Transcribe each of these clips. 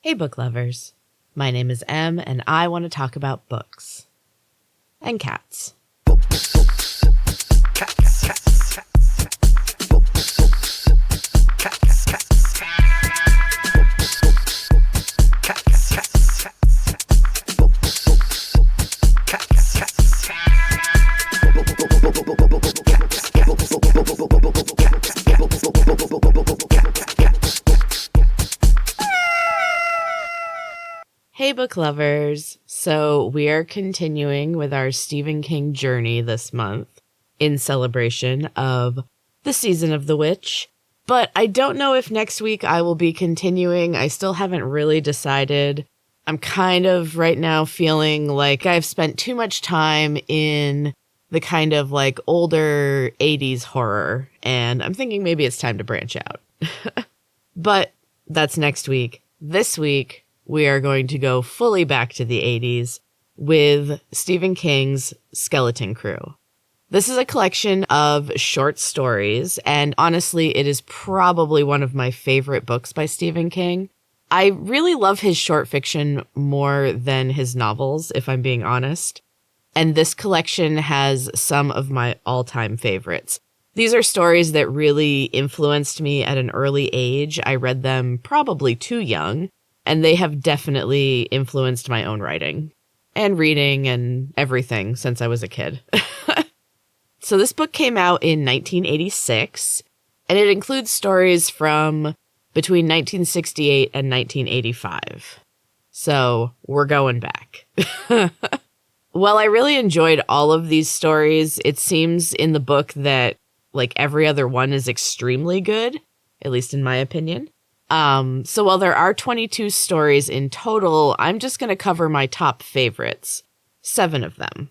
Hey book lovers, my name is Em and I want to talk about books. And cats. Hey book lovers, so we are continuing with our Stephen King journey this month in celebration of the season of the witch, but I don't know if next week I will be continuing. I still haven't really decided. I'm kind of right now feeling like I've spent too much time in the kind of like older 80s horror, and I'm thinking maybe it's time to branch out. But that's next week. This week, we are going to go fully back to the 80s with Stephen King's Skeleton Crew. This is a collection of short stories, and honestly, it is probably one of my favorite books by Stephen King. I really love his short fiction more than his novels, if I'm being honest. And this collection has some of my all-time favorites. These are stories that really influenced me at an early age. I read them probably too young, and they have definitely influenced my own writing and reading and everything since I was a kid. So this book came out in 1986, and it includes stories from between 1968 and 1985. So we're going back. While I really enjoyed all of these stories, it seems in the book that like every other one is extremely good, at least in my opinion. So while there are 22 stories in total, I'm just going to cover my top favorites, 7 of them.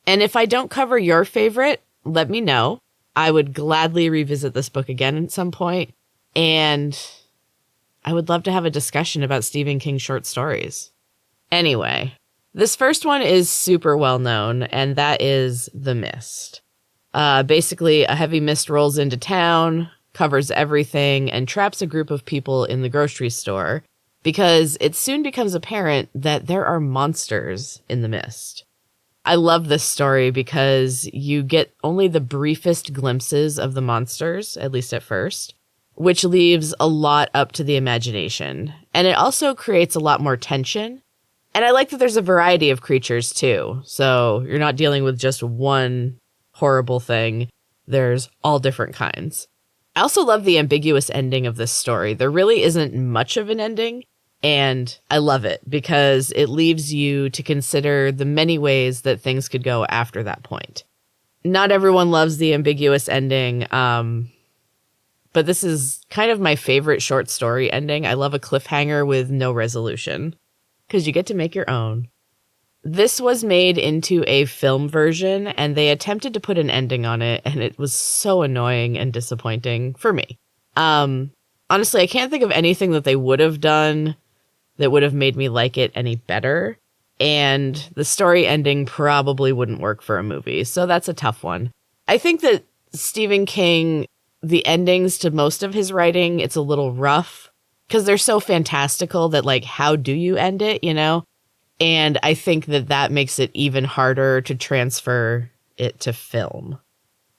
And if I don't cover your favorite, let me know. I would gladly revisit this book again at some point, and I would love to have a discussion about Stephen King short stories. Anyway, this first one is super well known, and that is The Mist. Basically, a heavy mist rolls into town, covers everything, and traps a group of people in the grocery store because it soon becomes apparent that there are monsters in the mist. I love this story because you get only the briefest glimpses of the monsters, at least at first, which leaves a lot up to the imagination. And it also creates a lot more tension. And I like that there's a variety of creatures too. So you're not dealing with just one horrible thing. There's all different kinds. I also love the ambiguous ending of this story. There really isn't much of an ending, and I love it because it leaves you to consider the many ways that things could go after that point. Not everyone loves the ambiguous ending, but this is kind of my favorite short story ending. I love a cliffhanger with no resolution because you get to make your own. This was made into a film version, and they attempted to put an ending on it, and it was so annoying and disappointing for me. Honestly, I can't think of anything that they would have done that would have made me like it any better, and the story ending probably wouldn't work for a movie, so that's a tough one. I think that Stephen King, the endings to most of his writing, it's a little rough, because they're so fantastical that, like, how do you end it, you know? And I think that that makes it even harder to transfer it to film.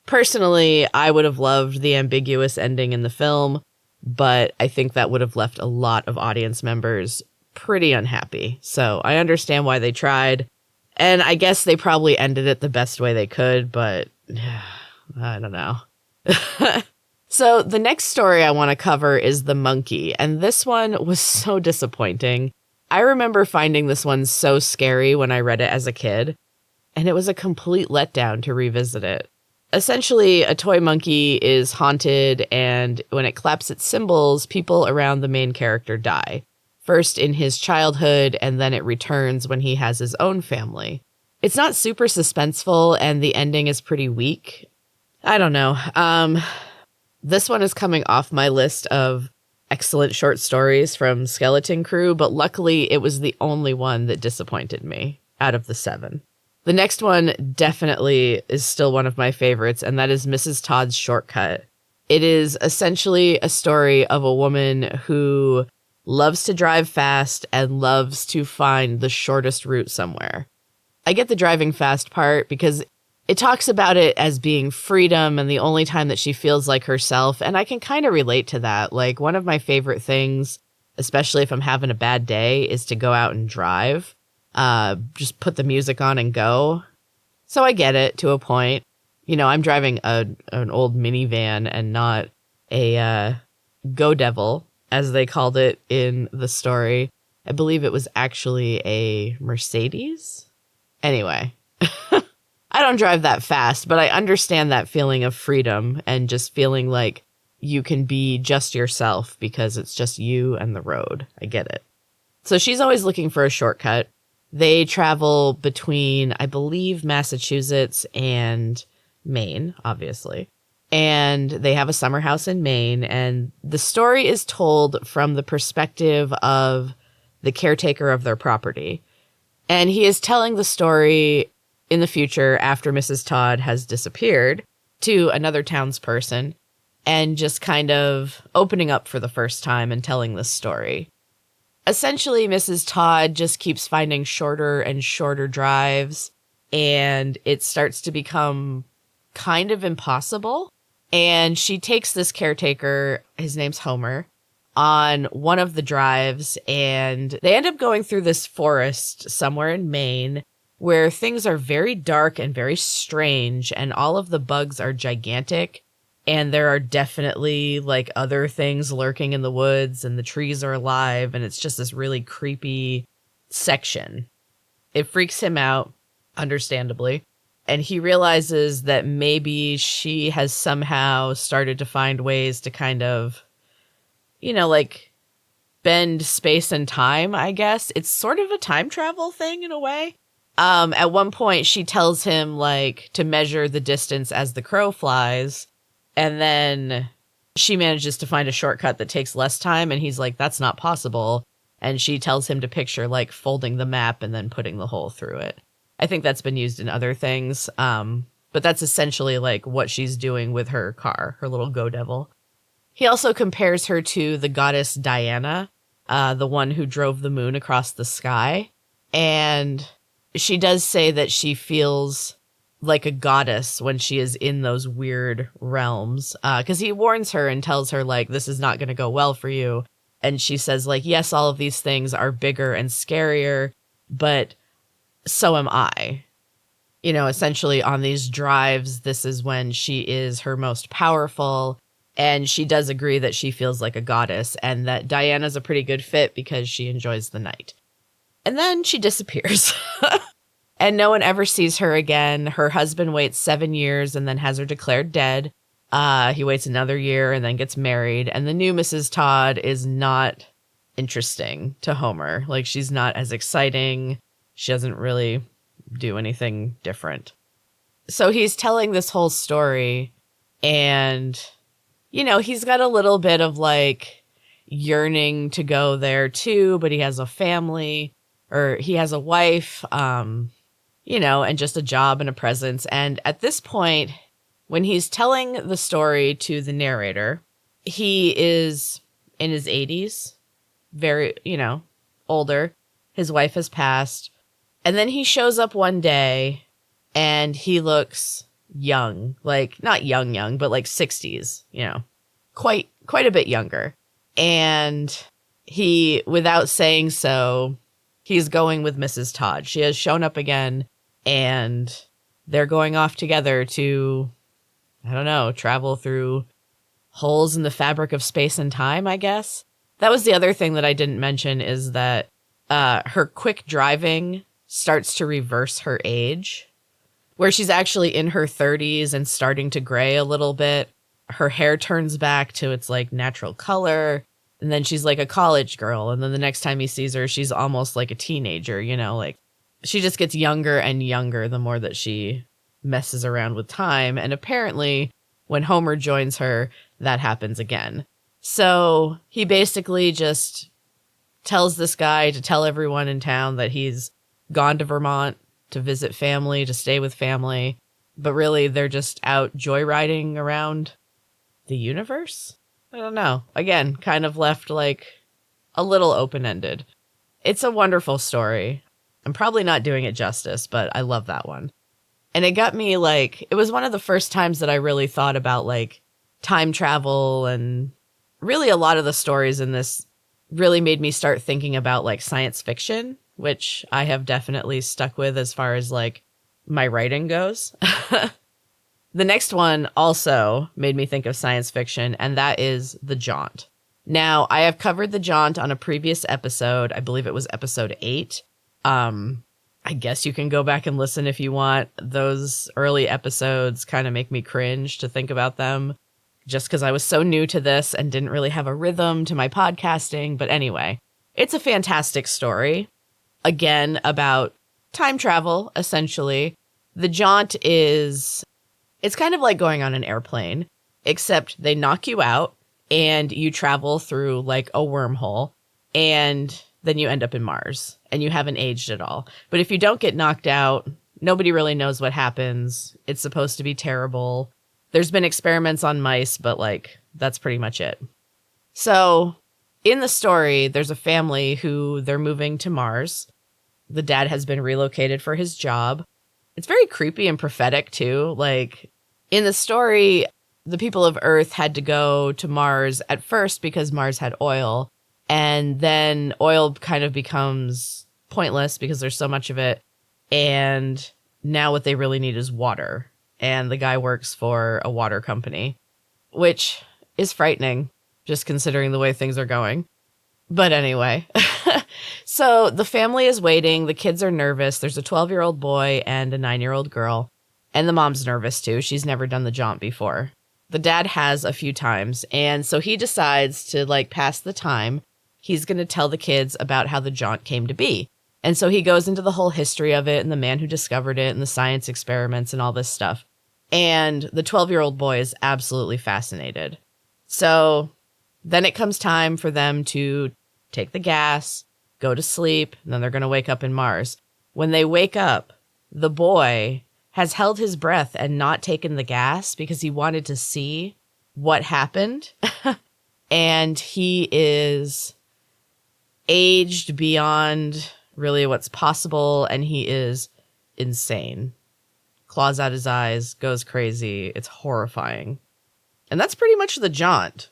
Personally, I would have loved the ambiguous ending in the film, but I think that would have left a lot of audience members pretty unhappy. So I understand why they tried, and I guess they probably ended it the best way they could, but I don't know. So the next story I want to cover is The Monkey, and this one was so disappointing. I remember finding this one so scary when I read it as a kid, and it was a complete letdown to revisit it. Essentially, a toy monkey is haunted, and when it claps its cymbals, people around the main character die. First in his childhood, and then it returns when he has his own family. It's not super suspenseful, and the ending is pretty weak. I don't know. This one is coming off my list of excellent short stories from Skeleton Crew, but luckily it was the only one that disappointed me out of the 7. The next one definitely is still one of my favorites, and that is Mrs. Todd's Shortcut. It is essentially a story of a woman who loves to drive fast, and loves to find the shortest route somewhere. I get the driving fast part because it talks about it as being freedom and the only time that she feels like herself, and I can kind of relate to that. Like, one of my favorite things, especially if I'm having a bad day, is to go out and drive. Just put the music on and go. So I get it to a point. You know, I'm driving an old minivan and not a Go Devil, as they called it in the story. I believe it was actually a Mercedes. Anyway, I don't drive that fast, but I understand that feeling of freedom and just feeling like you can be just yourself because it's just you and the road. I get it. So she's always looking for a shortcut. They travel between, I believe, Massachusetts and Maine, obviously. And they have a summer house in Maine. And the story is told from the perspective of the caretaker of their property. And he is telling the story in the future after Mrs. Todd has disappeared to another townsperson and just kind of opening up for the first time and telling this story. Essentially, Mrs. Todd just keeps finding shorter and shorter drives, and it starts to become kind of impossible. And she takes this caretaker, his name's Homer, on one of the drives, and they end up going through this forest somewhere in Maine where things are very dark and very strange, and all of the bugs are gigantic. And there are definitely like other things lurking in the woods, and the trees are alive, and it's just this really creepy section. It freaks him out, understandably. And he realizes that maybe she has somehow started to find ways to kind of, you know, like bend space and time, I guess. It's sort of a time travel thing in a way. At one point, she tells him like to measure the distance as the crow flies. And then she manages to find a shortcut that takes less time. And he's like, that's not possible. And she tells him to picture like folding the map and then putting the hole through it. I think that's been used in other things. But that's essentially like what she's doing with her car, her little Go Devil. He also compares her to the goddess Diana, the one who drove the moon across the sky. And she does say that she feels like a goddess when she is in those weird realms. Because he warns her and tells her, like, this is not going to go well for you. And she says, like, yes, all of these things are bigger and scarier, but so am I. You know, essentially on these drives, this is when she is her most powerful. And she does agree that she feels like a goddess and that Diana's a pretty good fit because she enjoys the night. And then she disappears. And no one ever sees her again. Her husband waits 7 years and then has her declared dead. He waits another year and then gets married. And the new Mrs. Todd is not interesting to Homer. Like, she's not as exciting. She doesn't really do anything different. So he's telling this whole story, and, you know, he's got a little bit of like yearning to go there too, but he has a family, or he has a wife, you know, and just a job and a presence. And at this point, when he's telling the story to the narrator, he is in his 80s, very, you know, older. His wife has passed. And then he shows up one day and he looks young, like not young, but like 60s, you know, quite a bit younger. And he, without saying so, he's going with Mrs. Todd. She has shown up again, and they're going off together to, I don't know, travel through holes in the fabric of space and time, I guess. That was the other thing that I didn't mention, is that her quick driving starts to reverse her age, where she's actually in her 30s and starting to gray a little bit. Her hair turns back to its like natural color. And then she's like a college girl. And then the next time he sees her, she's almost like a teenager, you know, like she just gets younger and younger the more that she messes around with time. And apparently when Homer joins her, that happens again. So he basically just tells this guy to tell everyone in town that he's gone to Vermont to visit family, to stay with family. But really, they're just out joyriding around the universe. I don't know. Again, kind of left like a little open-ended. It's a wonderful story. I'm probably not doing it justice, but I love that one. And it got me like, it was one of the first times that I really thought about like time travel, and really a lot of the stories in this really made me start thinking about like science fiction, which I have definitely stuck with as far as like my writing goes. The next one also made me think of science fiction, and that is The Jaunt. Now, I have covered The Jaunt on a previous episode. I believe it was episode 8. I guess you can go back and listen if you want. Those early episodes kind of make me cringe to think about them, just because I was so new to this and didn't really have a rhythm to my podcasting. But anyway, it's a fantastic story. Again, about time travel, essentially. The Jaunt is, it's kind of like going on an airplane, except they knock you out and you travel through like a wormhole, and then you end up in Mars and you haven't aged at all. But if you don't get knocked out, nobody really knows what happens. It's supposed to be terrible. There's been experiments on mice, but like, that's pretty much it. So in the story, there's a family who they're moving to Mars. The dad has been relocated for his job. It's very creepy and prophetic too. Like in the story, the people of Earth had to go to Mars at first because Mars had oil. And then oil kind of becomes pointless because there's so much of it. And now what they really need is water. And the guy works for a water company, which is frightening, just considering the way things are going. But anyway, so the family is waiting. The kids are nervous. There's a 12-year-old boy and a 9-year-old girl. And the mom's nervous too. She's never done the jaunt before. The dad has a few times. And so he decides to like pass the time. He's going to tell the kids about how the jaunt came to be. And so he goes into the whole history of it and the man who discovered it and the science experiments and all this stuff. And the 12-year-old boy is absolutely fascinated. So then it comes time for them to take the gas, go to sleep, and then they're going to wake up in Mars. When they wake up, the boy has held his breath and not taken the gas because he wanted to see what happened. And he is aged beyond really what's possible, and he is insane. Claws out his eyes, goes crazy. It's horrifying. And that's pretty much the jaunt.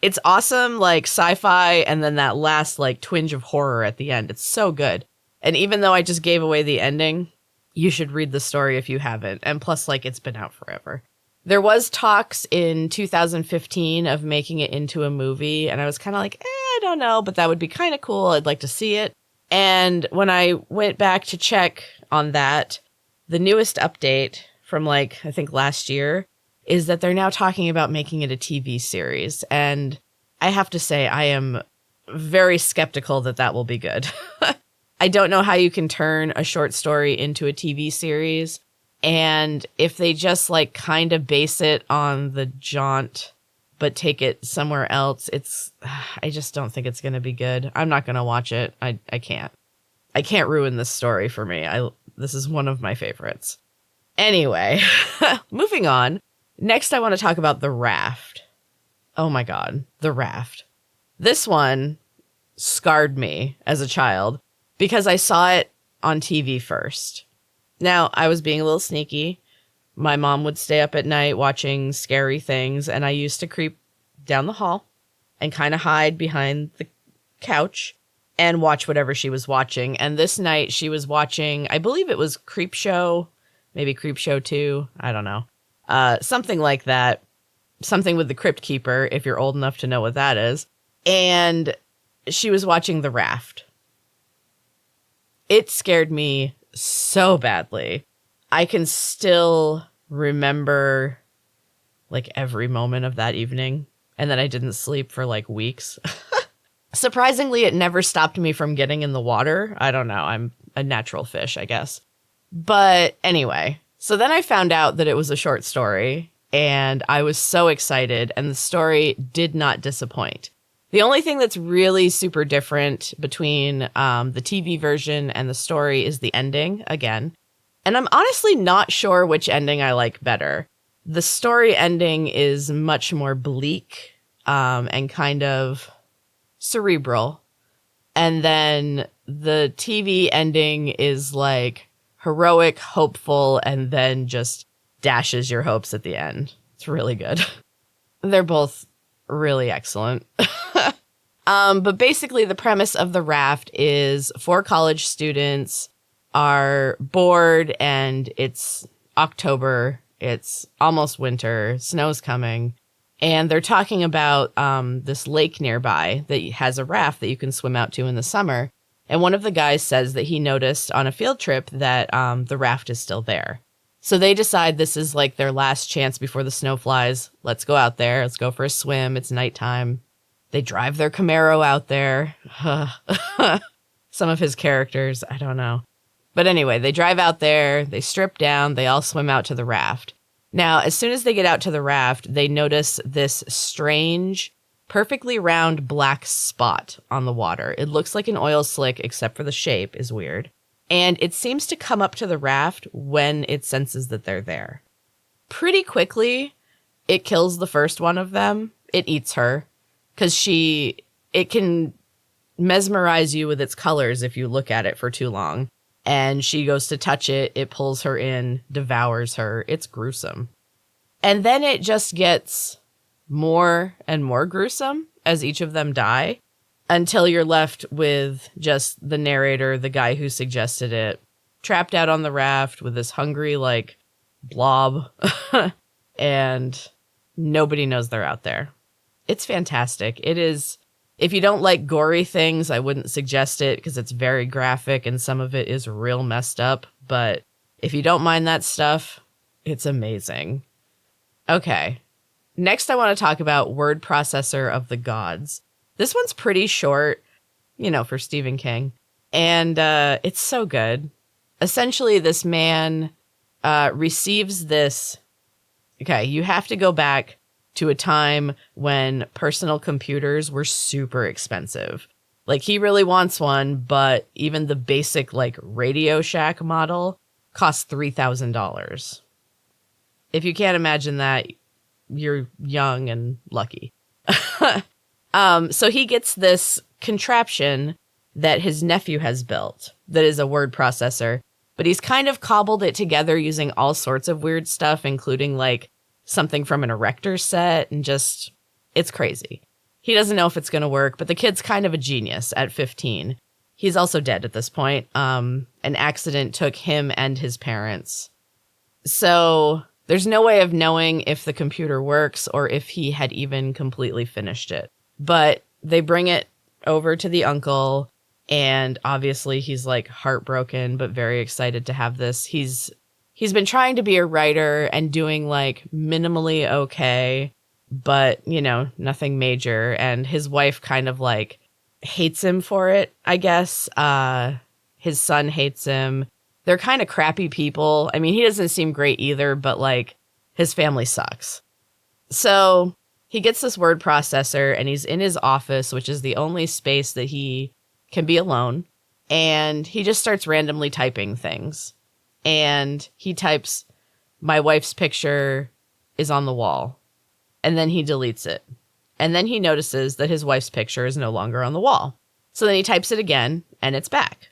It's awesome, like sci-fi, and then that last like twinge of horror at the end. It's so good. And even though I just gave away the ending, you should read the story if you haven't. And plus, like, it's been out forever. There was talks in 2015 of making it into a movie, and I was kind of like, I don't know, but that would be kind of cool. I'd like to see it. And when I went back to check on that, the newest update from like, I think last year, is that they're now talking about making it a TV series. And I have to say, I am very skeptical that that will be good. I don't know how you can turn a short story into a TV series. And if they just like kind of base it on the jaunt, but take it somewhere else, I just don't think it's going to be good. I'm not going to watch it. I can't. I can't ruin this story for me. This is one of my favorites. Anyway, moving on. Next, I want to talk about The Raft. Oh my God, The Raft. This one scarred me as a child because I saw it on TV first. Now, I was being a little sneaky. My mom would stay up at night watching scary things, and I used to creep down the hall and kind of hide behind the couch and watch whatever she was watching. And this night she was watching, I believe it was Creepshow, maybe Creepshow 2, I don't know. Something like that. Something with the Crypt Keeper, if you're old enough to know what that is. And she was watching The Raft. It scared me so badly. I can still remember like every moment of that evening. And then I didn't sleep for like weeks. Surprisingly, it never stopped me from getting in the water. I don't know. I'm a natural fish, I guess. But anyway, so then I found out that it was a short story, and I was so excited, and the story did not disappoint. The only thing that's really super different between the TV version and the story is the ending, again. And I'm honestly not sure which ending I like better. The story ending is much more bleak and kind of cerebral. And then the TV ending is like heroic, hopeful, and then just dashes your hopes at the end. It's really good. They're both really excellent. But basically the premise of The Raft is 4 college students are bored and it's October. It's almost winter. Snow's coming. And they're talking about this lake nearby that has a raft that you can swim out to in the summer. And one of the guys says that he noticed on a field trip that the raft is still there. So they decide this is like their last chance before the snow flies. Let's go out there. Let's go for a swim. It's nighttime. They drive their Camaro out there. Some of his characters, I don't know. But anyway, they drive out there. They strip down. They all swim out to the raft. Now, as soon as they get out to the raft, they notice this strange, perfectly round black spot on the water. It looks like an oil slick, except for the shape is weird. And it seems to come up to the raft when it senses that they're there. Pretty quickly, it kills the first one of them. It eats her, because it can mesmerize you with its colors if you look at it for too long. And she goes to touch it, it pulls her in, devours her. It's gruesome. And then it just gets more and more gruesome as each of them die, until you're left with just the narrator, the guy who suggested it, trapped out on the raft with this hungry, like, blob, and nobody knows they're out there. It's fantastic. It is. If you don't like gory things, I wouldn't suggest it because it's very graphic and some of it is real messed up. But if you don't mind that stuff, it's amazing. Okay. Next, I want to talk about Word Processor of the Gods. This one's pretty short, for Stephen King. And it's so good. Essentially, this man receives this. Okay, you have to go back to a time when personal computers were super expensive. Like, he really wants one, but even the basic, like, Radio Shack model costs $3,000. If you can't imagine that, you're young and lucky. So he gets this contraption that his nephew has built that is a word processor, but he's kind of cobbled it together using all sorts of weird stuff, including, like, something from an erector set, and just, it's crazy. He doesn't know if it's going to work, but the kid's kind of a genius at 15. He's also dead at this point. An accident took him and his parents. So there's no way of knowing if the computer works or if he had even completely finished it. But they bring it over to the uncle, and obviously he's like heartbroken, but very excited to have this. He's been trying to be a writer and doing like minimally okay, but, nothing major. And his wife kind of like hates him for it, I guess. His son hates him. They're kind of crappy people. I mean, he doesn't seem great either, but like his family sucks. So he gets this word processor and he's in his office, which is the only space that he can be alone. And he just starts randomly typing things. And he types, "My wife's picture is on the wall." And then he deletes it. And then he notices that his wife's picture is no longer on the wall. So then he types it again, and it's back.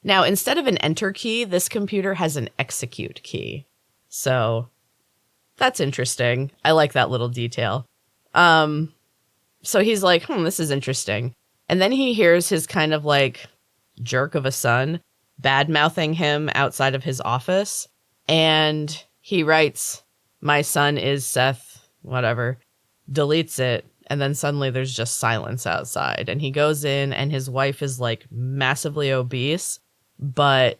Now, instead of an enter key, this computer has an execute key. So that's interesting. I like that little detail. So he's like, this is interesting. And then he hears his kind of like jerk of a son bad-mouthing him outside of his office. And he writes, "My son is Seth," whatever, deletes it. And then suddenly there's just silence outside. And he goes in and his wife is like massively obese, but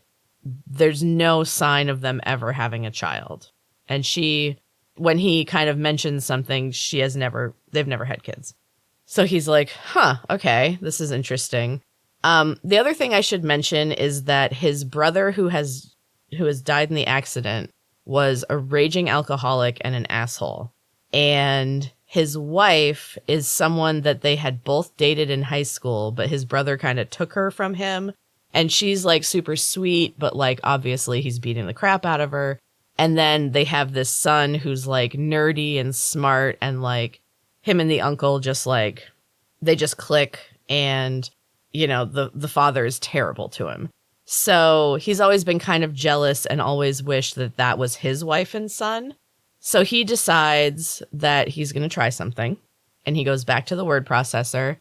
there's no sign of them ever having a child. And when he kind of mentions something, they've never had kids. So he's like, okay, this is interesting. The other thing I should mention is that his brother who has died in the accident was a raging alcoholic and an asshole. And his wife is someone that they had both dated in high school, but his brother kind of took her from him. And she's like super sweet, but like obviously he's beating the crap out of her. And then they have this son who's like nerdy and smart, and like him and the uncle just like, they just click. And, the father is terrible to him. So he's always been kind of jealous and always wished that that was his wife and son. So he decides that he's going to try something. And he goes back to the word processor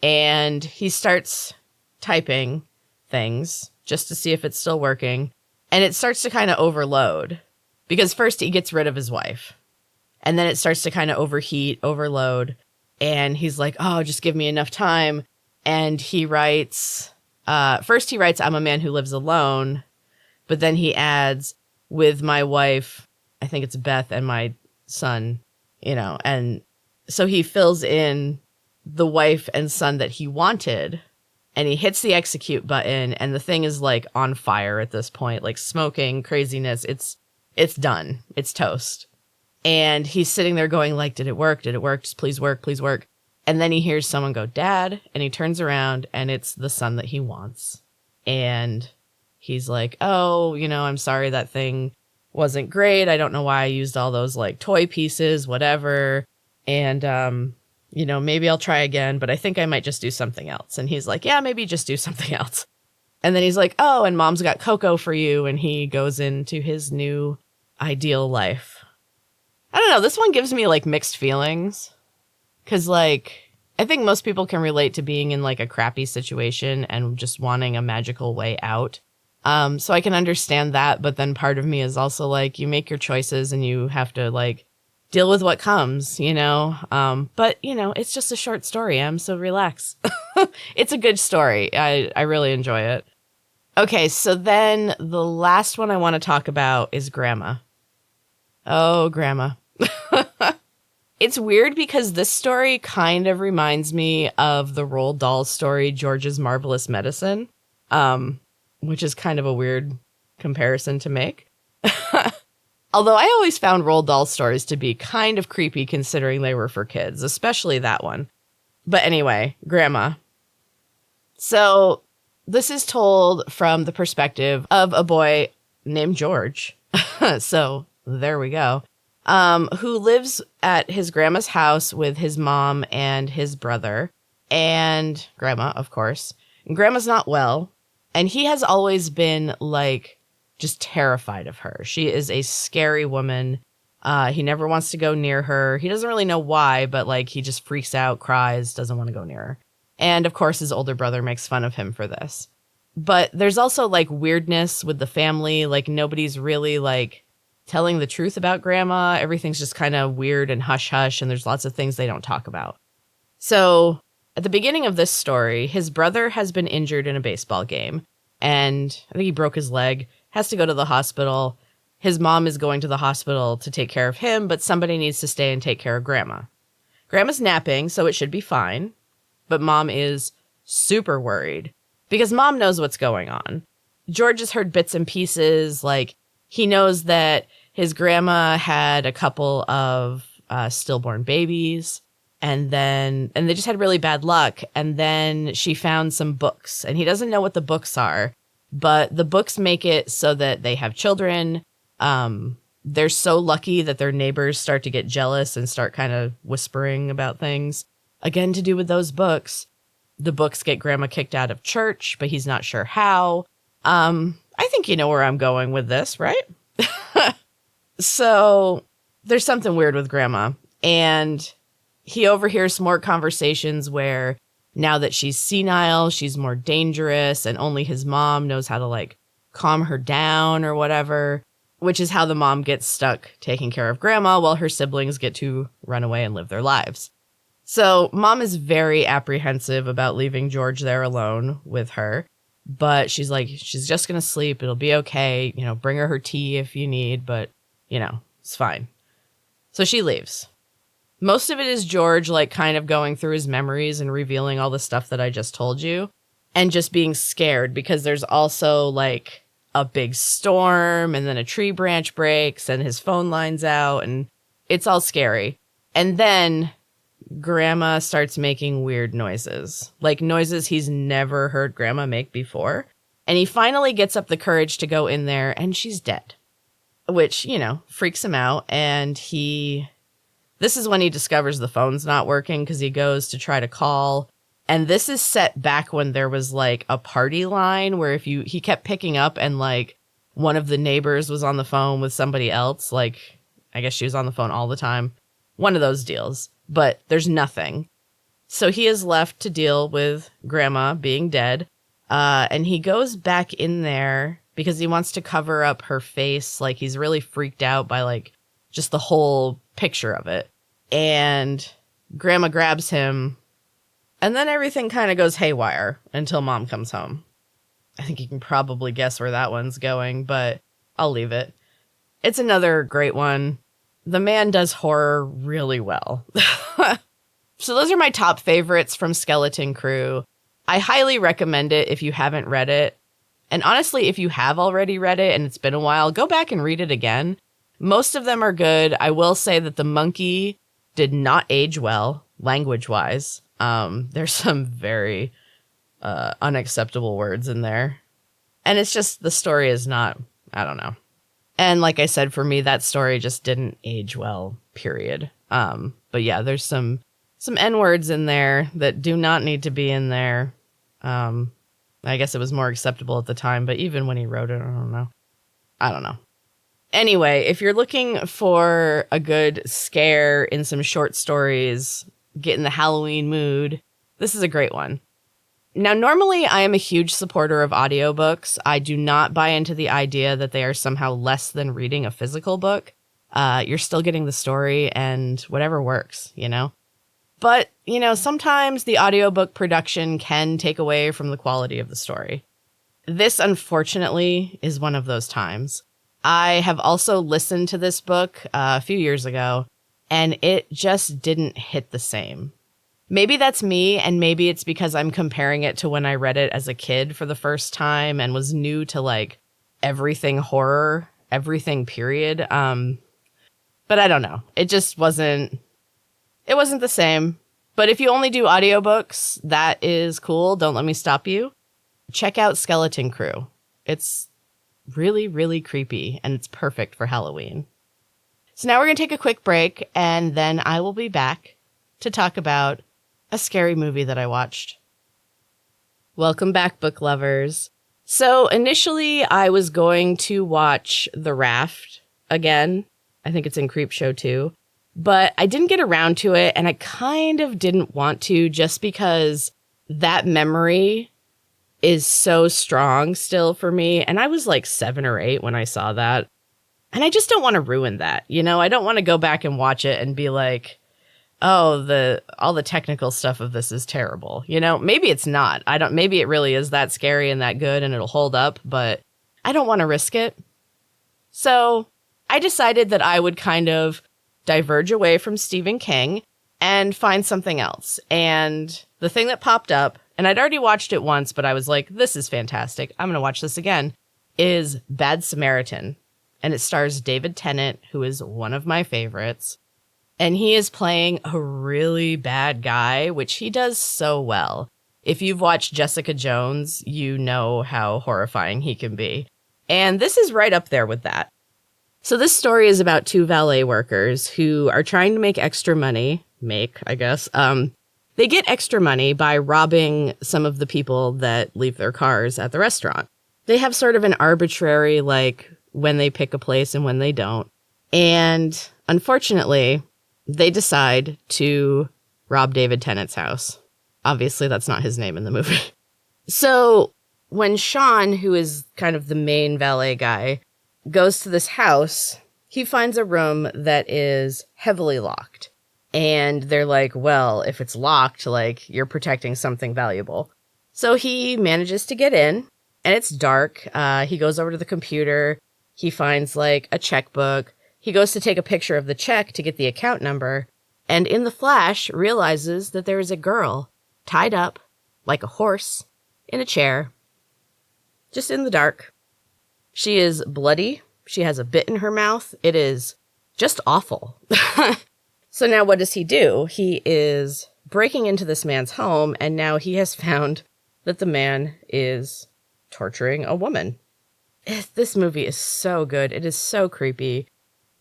and he starts typing things just to see if it's still working. And it starts to kind of overload because first he gets rid of his wife. And then it starts to kind of overload. And he's like, oh, just give me enough time. And he writes, first he writes, I'm a man who lives alone. But then he adds, with my wife, I think it's Beth, and my son, and so he fills in the wife and son that he wanted. And he hits the execute button. And the thing is like on fire at this point, like smoking, craziness. It's done. It's toast. And he's sitting there going like, did it work? Did it work? Just please work, please work. And then he hears someone go, Dad. And he turns around and it's the son that he wants. And he's like, oh, I'm sorry that thing wasn't great. I don't know why I used all those like toy pieces, whatever. And, maybe I'll try again, but I think I might just do something else. And he's like, yeah, maybe just do something else. And then he's like, oh, and Mom's got cocoa for you. And he goes into his new ideal life. I don't know. This one gives me like mixed feelings. Cause like, I think most people can relate to being in like a crappy situation and just wanting a magical way out. So I can understand that. But then part of me is also like, you make your choices and you have to like deal with what comes, But, it's just a short story, Em, so relax. It's a good story. I really enjoy it. Okay, so then the last one I want to talk about is Grandma. Oh, Grandma. It's weird because this story kind of reminds me of the Roald Dahl story, George's Marvelous Medicine, which is kind of a weird comparison to make. Although I always found Roald Dahl stories to be kind of creepy considering they were for kids, especially that one. But anyway, Grandma. So this is told from the perspective of a boy named George. So there we go. Who lives at his grandma's house with his mom and his brother and Grandma, of course. And Grandma's not well. And he has always been like just terrified of her. She is a scary woman. He never wants to go near her. He doesn't really know why, but like he just freaks out, cries, doesn't want to go near her. And of course, his older brother makes fun of him for this. But there's also like weirdness with the family. Like nobody's really like telling the truth about Grandma. Everything's just kind of weird and hush hush. And there's lots of things they don't talk about. So at the beginning of this story, his brother has been injured in a baseball game. And I think he broke his leg. Has to go to the hospital. His mom is going to the hospital to take care of him, but somebody needs to stay and take care of Grandma. Grandma's napping, so it should be fine. But Mom is super worried because Mom knows what's going on. George has heard bits and pieces. Like he knows that his grandma had a couple of stillborn babies and they just had really bad luck. And then she found some books and he doesn't know what the books are. But the books make it so that they have children. They're so lucky that their neighbors start to get jealous and start kind of whispering about things. Again, to do with those books. The books get Grandma kicked out of church, but he's not sure how. I think you know where I'm going with this, right? So there's something weird with Grandma. And he overhears more conversations where now that she's senile, she's more dangerous and only his mom knows how to like calm her down or whatever, which is how the mom gets stuck taking care of Grandma while her siblings get to run away and live their lives. So Mom is very apprehensive about leaving George there alone with her, but she's like, she's just going to sleep. It'll be okay. Bring her tea if you need, but it's fine. So she leaves. Most of it is George, like, kind of going through his memories and revealing all the stuff that I just told you and just being scared because there's also, like, a big storm and then a tree branch breaks and his phone line's out and it's all scary. And then Grandma starts making weird noises, like noises he's never heard Grandma make before. And he finally gets up the courage to go in there and she's dead, which, freaks him out. And this is when he discovers the phone's not working because he goes to try to call And this is set back when there was like a party line where he kept picking up and like one of the neighbors was on the phone with somebody else. Like, I guess she was on the phone all the time. One of those deals, but there's nothing. So he is left to deal with grandma being dead. And he goes back in there because he wants to cover up her face. Like, he's really freaked out by like just the whole picture of it. And grandma grabs him. And then everything kind of goes haywire until mom comes home. I think you can probably guess where that one's going, but I'll leave it. It's another great one. The man does horror really well. So those are my top favorites from Skeleton Crew. I highly recommend it if you haven't read it. And honestly, if you have already read it and it's been a while, go back and read it again. Most of them are good. I will say that the monkey did not age well, language-wise. There's some very unacceptable words in there. And it's just, the story is not, I don't know. And like I said, for me, that story just didn't age well, period. But yeah, there's some N-words in there that do not need to be in there. I guess it was more acceptable at the time, but even when he wrote it, I don't know. Anyway, if you're looking for a good scare in some short stories, get in the Halloween mood, this is a great one. Now, normally I am a huge supporter of audiobooks. I do not buy into the idea that they are somehow less than reading a physical book. You're still getting the story and whatever works, you know? But, you know, sometimes the audiobook production can take away from the quality of the story. This, unfortunately, is one of those times. I have also listened to this book a few years ago, and it just didn't hit the same. Maybe that's me, and maybe it's because I'm comparing it to when I read it as a kid for the first time and was new to, like, everything horror, everything period. But I don't know. It just wasn't the same. But if you only do audiobooks, that is cool. Don't let me stop you. Check out Skeleton Crew. It's really, really creepy, and it's perfect for Halloween. So now we're going to take a quick break, and then I will be back to talk about a scary movie that I watched. Welcome back, book lovers. So initially, I was going to watch The Raft again. I think it's in Creepshow 2. But I didn't get around to it, and I kind of didn't want to just because that memory is so strong still for me. And I was like 7 or 8 when I saw that. And I just don't want to ruin that. You know, I don't want to go back and watch it and be like, oh, all the technical stuff of this is terrible. You know, maybe it's not. Maybe it really is that scary and that good and it'll hold up, but I don't want to risk it. So I decided that I would kind of diverge away from Stephen King and find something else. And the thing that popped up, and I'd already watched it once, but I was like, this is fantastic, I'm going to watch this again, is Bad Samaritan. And it stars David Tennant, who is one of my favorites. And he is playing a really bad guy, which he does so well. If you've watched Jessica Jones, you know how horrifying he can be. And this is right up there with that. So this story is about 2 valet workers who are trying to make extra money. They get extra money by robbing some of the people that leave their cars at the restaurant. They have sort of an arbitrary, like, when they pick a place and when they don't. And unfortunately, they decide to rob David Tennant's house. Obviously, that's not his name in the movie. So when Sean, who is kind of the main valet guy, goes to this house, he finds a room that is heavily locked. And they're like, well, if it's locked, like, you're protecting something valuable. So he manages to get in, and it's dark. He goes over to the computer. He finds, like, a checkbook. He goes to take a picture of the check to get the account number, and in the flash realizes that there is a girl tied up like a horse in a chair, just in the dark. She is bloody. She has a bit in her mouth. It is just awful. So now what does he do? He is breaking into this man's home, and now he has found that the man is torturing a woman. This movie is so good. It is so creepy.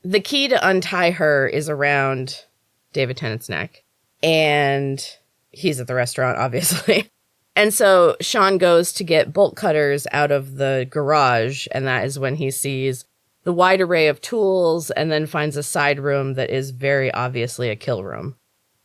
The key to untie her is around David Tennant's neck. And he's at the restaurant, obviously. And so Sean goes to get bolt cutters out of the garage, and that is when he sees the wide array of tools and then finds a side room that is very obviously a kill room.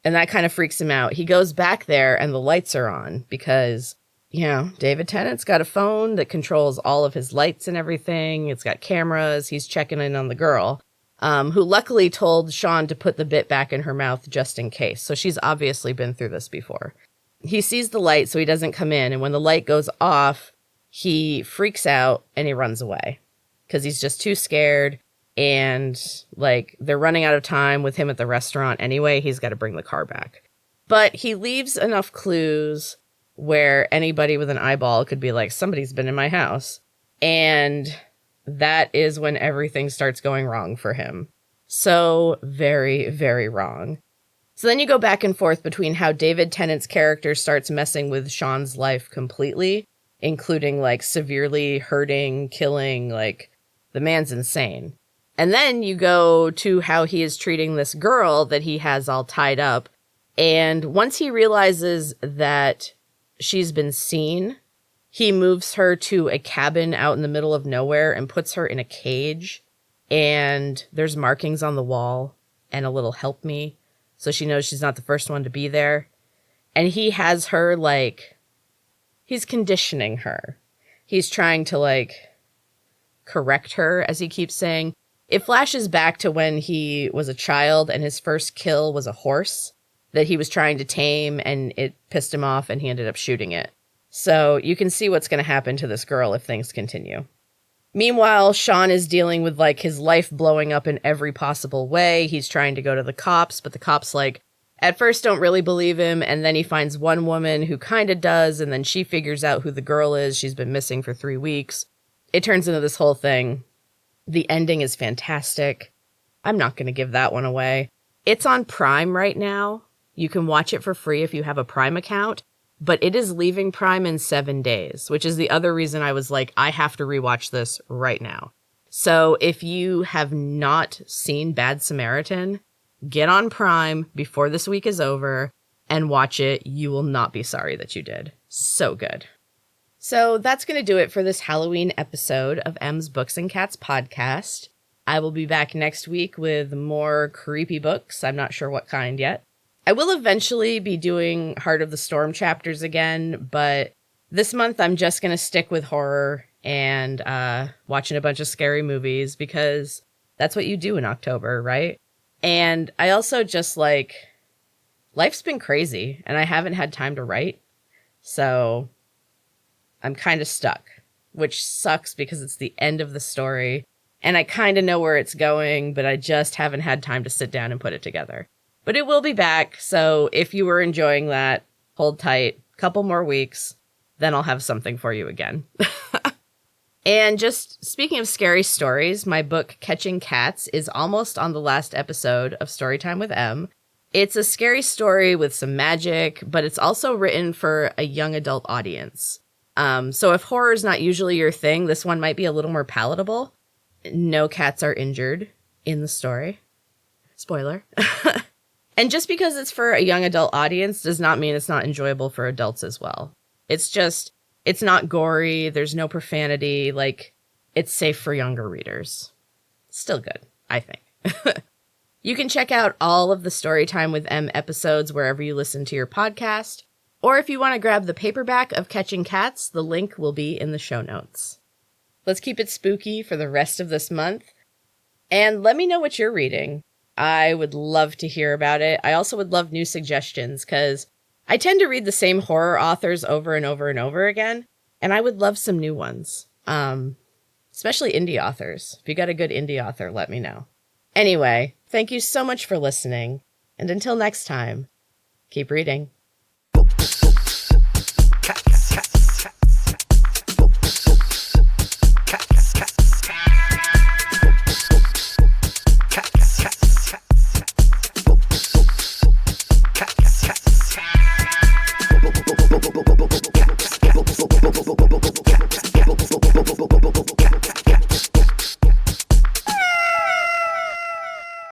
And that kind of freaks him out. He goes back there and the lights are on because, David Tennant's got a phone that controls all of his lights and everything. It's got cameras. He's checking in on the girl, who luckily told Sean to put the bit back in her mouth just in case. So she's obviously been through this before. He sees the light, so he doesn't come in. And when the light goes off, he freaks out and he runs away because he's just too scared. And they're running out of time with him at the restaurant anyway. He's got to bring the car back. But he leaves enough clues where anybody with an eyeball could be like, somebody's been in my house. And that is when everything starts going wrong for him. So very, very wrong. So then you go back and forth between how David Tennant's character starts messing with Sean's life completely, including severely hurting, killing, the man's insane. And then you go to how he is treating this girl that he has all tied up. And once he realizes that she's been seen, he moves her to a cabin out in the middle of nowhere and puts her in a cage. And there's markings on the wall and a little help me. So she knows she's not the first one to be there. And he has her he's conditioning her. He's trying to correct her, as he keeps saying. It flashes back to when he was a child and his first kill was a horse that he was trying to tame, and it pissed him off and he ended up shooting it. So you can see what's going to happen to this girl if things continue. Meanwhile, Sean is dealing with his life blowing up in every possible way. He's trying to go to the cops, but the cops at first don't really believe him. And then he finds one woman who kind of does. And then she figures out who the girl is. She's been missing for 3 weeks. It turns into this whole thing. The ending is fantastic. I'm not going to give that one away. It's on Prime right now. You can watch it for free if you have a Prime account, but it is leaving Prime in 7 days, which is the other reason I was I have to rewatch this right now. So if you have not seen Bad Samaritan, get on Prime before this week is over and watch it. You will not be sorry that you did. So good. So that's going to do it for this Halloween episode of M's Books and Cats podcast. I will be back next week with more creepy books. I'm not sure what kind yet. I will eventually be doing Heart of the Storm chapters again, but this month I'm just going to stick with horror and watching a bunch of scary movies because that's what you do in October, right? And I also just life's been crazy and I haven't had time to write. So I'm kind of stuck, which sucks because it's the end of the story and I kind of know where it's going, but I just haven't had time to sit down and put it together. But it will be back, so if you were enjoying that, hold tight. Couple more weeks, then I'll have something for you again. And just speaking of scary stories, my book Catching Cats is almost on the last episode of Storytime with M. It's a scary story with some magic, but it's also written for a young adult audience. So if horror is not usually your thing, this one might be a little more palatable. No cats are injured in the story. Spoiler. And just because it's for a young adult audience does not mean it's not enjoyable for adults as well. It's not gory. There's no profanity. It's safe for younger readers. Still good, I think. You can check out all of the Storytime with M episodes wherever you listen to your podcast. Or if you want to grab the paperback of Catching Cats, the link will be in the show notes. Let's keep it spooky for the rest of this month. And let me know what you're reading. I would love to hear about it. I also would love new suggestions because I tend to read the same horror authors over and over and over again, and I would love some new ones, especially indie authors. If you got a good indie author, let me know. Anyway, thank you so much for listening, and until next time, keep reading.